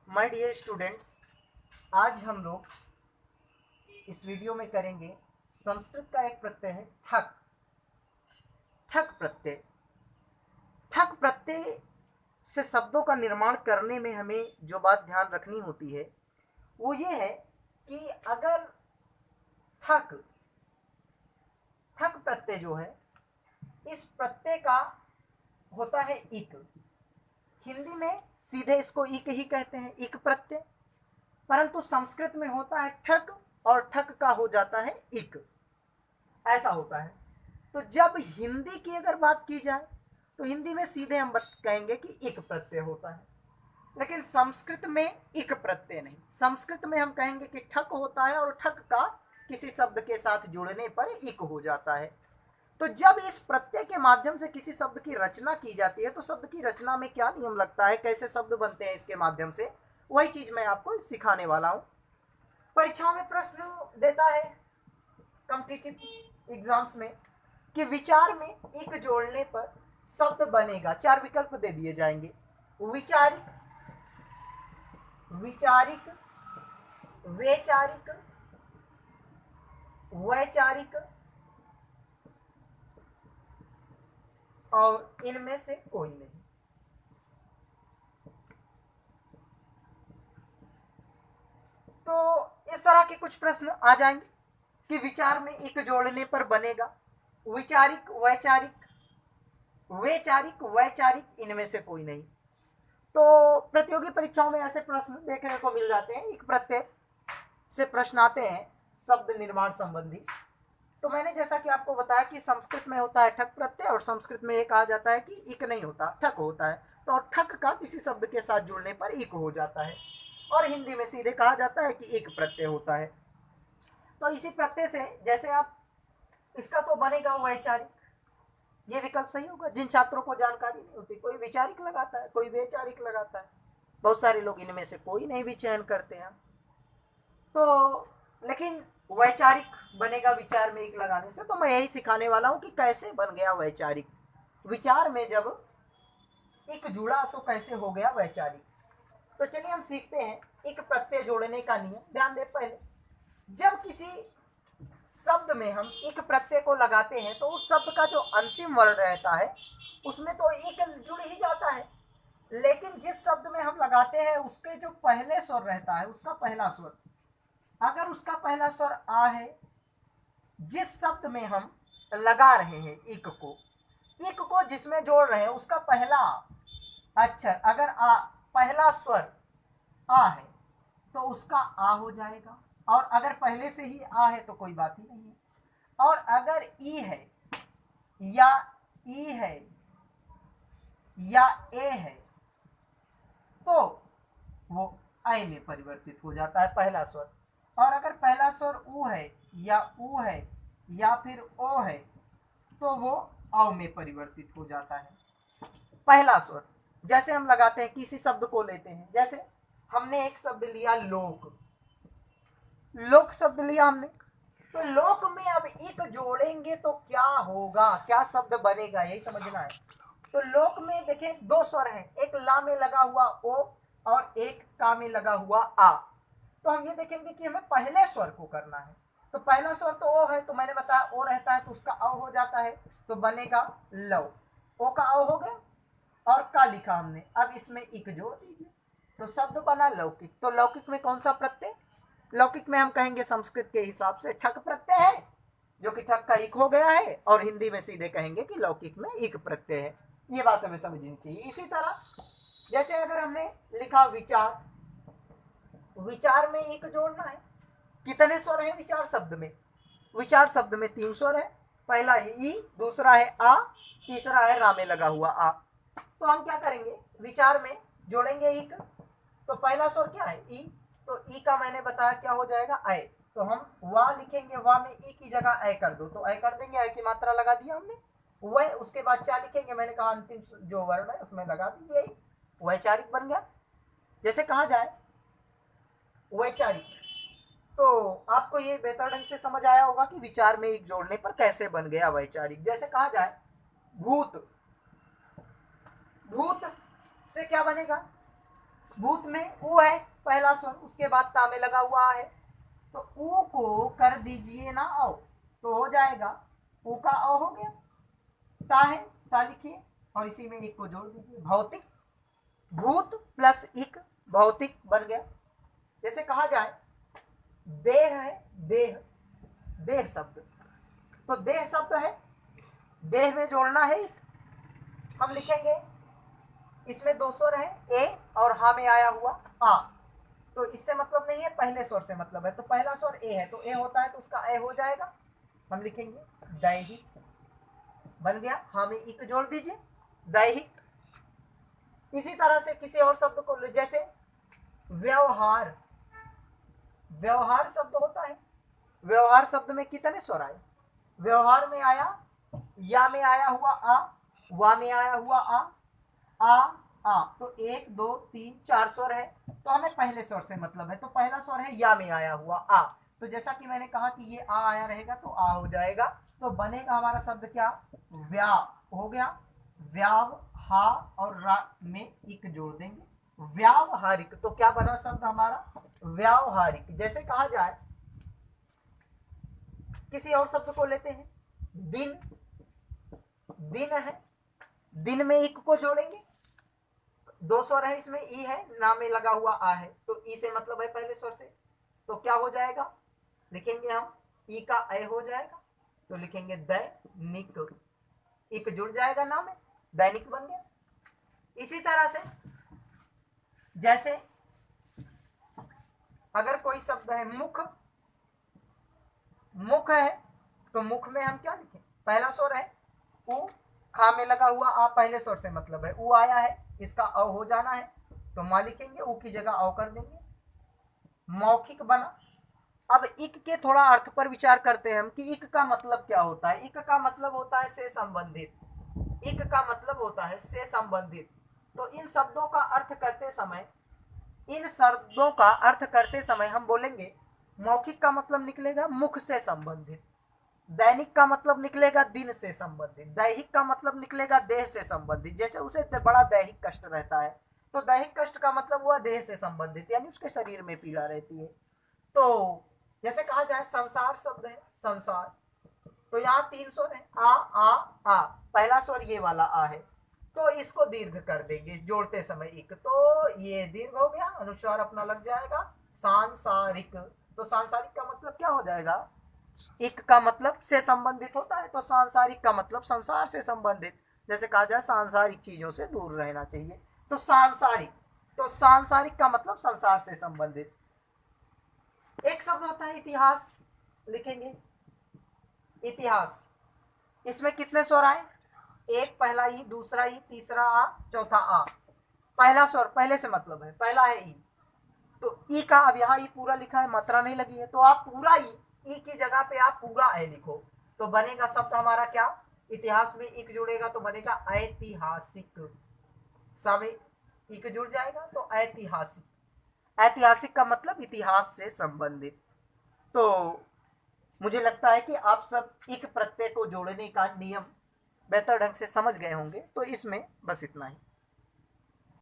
My dear students, आज हम लोग इस वीडियो में करेंगे संस्कृत का एक प्रत्यय है ठक। ठक प्रत्यय। ठक प्रत्यय से शब्दों का निर्माण करने में हमें जो बात ध्यान रखनी होती है वो ये है कि अगर ठक ठक प्रत्यय जो है, इस प्रत्यय का होता है इक। हिंदी में सीधे इसको इक ही कहते हैं, इक प्रत्यय। परंतु संस्कृत में होता है ठक और ठक का हो जाता है इक, ऐसा होता है। तो जब हिंदी की अगर बात की जाए तो हिंदी में सीधे हम कहेंगे कि इक प्रत्यय होता है, लेकिन संस्कृत में इक प्रत्यय नहीं। संस्कृत में हम कहेंगे कि ठक होता है और ठक का किसी शब्द के साथ जुड़ने पर इक हो जाता है। तो जब इस प्रत्यय के माध्यम से किसी शब्द की रचना की जाती है तो शब्द की रचना में क्या नियम लगता है, कैसे शब्द बनते हैं इसके माध्यम से, वही चीज मैं आपको सिखाने वाला हूं। परीक्षाओं में प्रश्न देता है कॉम्पिटिटिव एग्जाम्स में कि विचार में एक जोड़ने पर शब्द बनेगा। चार विकल्प दे दिए जाएंगे: विचारिक, विचारिक, वैचारिक, वैचारिक और इनमें से कोई नहीं। तो इस तरह के कुछ प्रश्न आ जाएंगे कि विचार में एक जोड़ने पर बनेगा, विचारिक, वैचारिक, वैचारिक, वैचारिक, इनमें से कोई नहीं। तो प्रतियोगी परीक्षाओं में ऐसे प्रश्न देखने को मिल जाते हैं, एक प्रत्यय से प्रश्न आते हैं शब्द निर्माण संबंधी। तो मैंने जैसा कि आपको बताया कि संस्कृत में होता है ठक प्रत्यय और संस्कृत में एक कहा जाता है कि इक नहीं होता, ठक होता है। तो ठक का किसी शब्द के साथ जुड़ने पर इक हो जाता है और हिंदी में सीधे कहा जाता है कि इक प्रत्यय होता है। तो इसी प्रत्यय से जैसे आप इसका तो बनेगा वैचारिक, ये विकल्प सही होगा। जिन छात्रों को जानकारी नहीं होती, कोई विचारिक लगाता है, कोई वैचारिक लगाता है, बहुत सारे लोग इनमें से कोई नहीं भी चयन करते हैं। तो लेकिन वैचारिक बनेगा विचार में एक लगाने से। तो मैं यही सिखाने वाला हूं कि कैसे बन गया वैचारिक। विचार में जब एक जुड़ा तो कैसे हो गया वैचारिक। तो चलिए हम सीखते हैं एक प्रत्यय जोड़ने का नियम। ध्यान दें, पहले जब किसी शब्द में हम एक प्रत्यय को लगाते हैं तो उस शब्द का जो अंतिम वर्ण रहता है उसमें तो एक जुड़ ही जाता है, लेकिन जिस शब्द में हम लगाते हैं उसके जो पहले स्वर रहता है, उसका पहला स्वर, अगर उसका पहला स्वर आ है, जिस शब्द में हम लगा रहे हैं इक को जिसमें जोड़ रहे हैं उसका पहला अक्षर अगर पहला स्वर आ है तो उसका आ हो जाएगा, और अगर पहले से ही आ है तो कोई बात ही नहीं है। और अगर ई है या ई है या ए है तो वो आई में परिवर्तित हो जाता है पहला स्वर। और अगर पहला स्वर ऊ है या ऊ है या फिर ओ है तो वो औ में परिवर्तित हो जाता है पहला स्वर। जैसे हम लगाते हैं, किसी शब्द को लेते हैं, जैसे हमने एक शब्द लिया लोक, लोक शब्द लिया हमने, तो लोक में अब एक जोड़ेंगे तो क्या होगा, क्या शब्द बनेगा, यही समझना है। तो लोक में देखें दो स्वर हैं, एक ला में लगा हुआ ओ और एक का में लगा हुआ आ। तो हम ये देखेंगे कि हमें पहले स्वर को करना है। तो पहला स्वर तो ओ है, तो मैंने बताया ओ रहता है तो उसका अ हो जाता है, तो बनेगा लव। ओ का अ हो गया और का लिखा हमने, अब इसमें इक जोड़ दीजिए तो शब्द बना लौकिक। तो लौकिक में कौन सा प्रत्यय, लौकिक में हम कहेंगे संस्कृत के हिसाब से ठक प्रत्यय है, जो कि ठक का इक हो गया है, और हिंदी में सीधे कहेंगे कि लौकिक में इक प्रत्यय है। ये बात हमें समझनी चाहिए। इसी तरह जैसे अगर हमने लिखा विचार, विचार में एक जोड़ना है, कितने स्वर हैं विचार शब्द में, विचार शब्द में तीन स्वर है, पहला है ई, दूसरा है आ, तीसरा है रा में लगा हुआ आ। तो हम क्या करेंगे, विचार में जोड़ेंगे इक, तो पहला स्वर क्या है ई, तो ई का मैंने बताया क्या हो जाएगा अय, तो हम वा लिखेंगे, वा में ई की जगह अय कर दो तो अय कर देंगे, अय की मात्रा लगा दिया हमने। वह उसके बाद क्या लिखेंगे, मैंने कहा अंतिम जो वर्ण है उसमें लगा दीजिए, वैचारिक बन गया। जैसे कहा जाए वैचारिक, तो आपको ये बेहतर ढंग से समझ आया होगा कि विचार में एक जोड़ने पर कैसे बन गया वैचारिक। जैसे कहा जाए भूत, भूत से क्या बनेगा, भूत में ऊ है पहला स्वर, उसके बाद ता में लगा हुआ है, तो ऊ को कर दीजिए ना औ, तो हो जाएगा ऊ का औ हो गया, ता है ता लिखिए और इसी में एक को जोड़ दीजिए, भौतिक, भूत प्लस इक भौतिक बन गया। जैसे कहा जाए देह है, देह, देह शब्द, तो देह शब्द है, देह में जोड़ना है एक, हम लिखेंगे इसमें दो स्वर है ए और हा में आया हुआ आ, तो इससे मतलब नहीं है, पहले स्वर से मतलब है, तो पहला स्वर ए है तो ए होता है तो उसका ए हो जाएगा, हम लिखेंगे दैहिक बन गया, हा में इक जोड़ दीजिए दैहिक। इसी तरह से किसी और शब्द को, जैसे व्यवहार, व्यवहार शब्द होता है, व्यवहार शब्द में कितने स्वर आए, व्यवहार में आया, या में आया हुआ आ, वा में आया हुआ आ, तो एक दो तीन चार स्वर है, तो हमें पहले स्वर से मतलब है, तो पहला स्वर है या में आया हुआ आ, तो जैसा कि मैंने कहा कि ये आ आया रहेगा तो आ हो जाएगा, तो बनेगा हमारा शब्द क्या, व्या हो गया, व्याव हा और रा में इक जोड़ देंगे, व्यावहारिक, तो क्या बना शब्द हमारा व्यावहारिक। जैसे कहा जाए किसी और शब्द को लेते हैं, दिन, दिन है, दिन में इक को जोड़ेंगे, दो स्वर है इसमें, ई है, ना में लगा हुआ आ है, तो ई से मतलब है पहले स्वर से, तो क्या हो जाएगा, लिखेंगे हम ई का ए हो जाएगा, तो लिखेंगे दैनिक, इक जुड़ जाएगा ना में, दैनिक बन गया। इसी तरह से जैसे अगर कोई शब्द है मुख, मुख है, तो मुख में हम क्या लिखें, पहला स्वर है उ, खा में लगा हुआ आ, पहले स्वर से मतलब है, उ आया है, इसका अ हो जाना है, तो मा लिखेंगे, उ की जगह अ कर देंगे, मौखिक बना। अब इक के थोड़ा अर्थ पर विचार करते हैं हम कि इक का मतलब क्या होता है। इक का मतलब होता है से संबंधित, इक का मतलब होता है से संबंधित, तो इन शब्दों का अर्थ करते समय, इन शब्दों का अर्थ करते समय हम बोलेंगे मौखिक का मतलब निकलेगा मुख से संबंधित, दैनिक का मतलब निकलेगा दिन से संबंधित, दैहिक का मतलब निकलेगा देह से संबंधित, जैसे उसे बड़ा दैहिक कष्ट रहता है तो दैहिक कष्ट का मतलब हुआ देह से संबंधित, यानी उसके शरीर में पीड़ा रहती है। तो जैसे कहा जाए संसार शब्द है, संसार, तो यहाँ तीन स्वर है, आ, पहला स्वर ये वाला आ है, तो इसको दीर्घ कर देंगे जोड़ते समय एक, तो ये दीर्घ हो गया, अनुस्वार अपना लग जाएगा, सांसारिक, तो सांसारिक का मतलब क्या हो जाएगा, एक का मतलब से संबंधित होता है, तो सांसारिक का मतलब संसार से संबंधित, जैसे कहा जाए सांसारिक चीजों से दूर रहना चाहिए, तो सांसारिक, तो सांसारिक का मतलब संसार से संबंधित। एक शब्द होता है इतिहास, लिखेंगे इतिहास, इसमें कितने स्वर आए, एक पहला ई, दूसरा ई, तीसरा आ, चौथा आ, पहला स्वर पहले से मतलब है, पहला है ई, तो ई का अब यहाँ ई पूरा लिखा है, मात्रा नहीं लगी है, तो आप पूरा ई की जगह पे आप पूरा ए लिखो, तो बनेगा शब्द हमारा क्या, इतिहास में इक जुड़ेगा तो बनेगा ऐतिहासिक, सब इक जुड़ जाएगा तो ऐतिहासिक, ऐतिहासिक का मतलब इतिहास से संबंधित। तो मुझे लगता है कि आप सब इक प्रत्यय को जोड़ने का नियम बेहतर ढंग से समझ गए होंगे, तो इसमें बस इतना ही।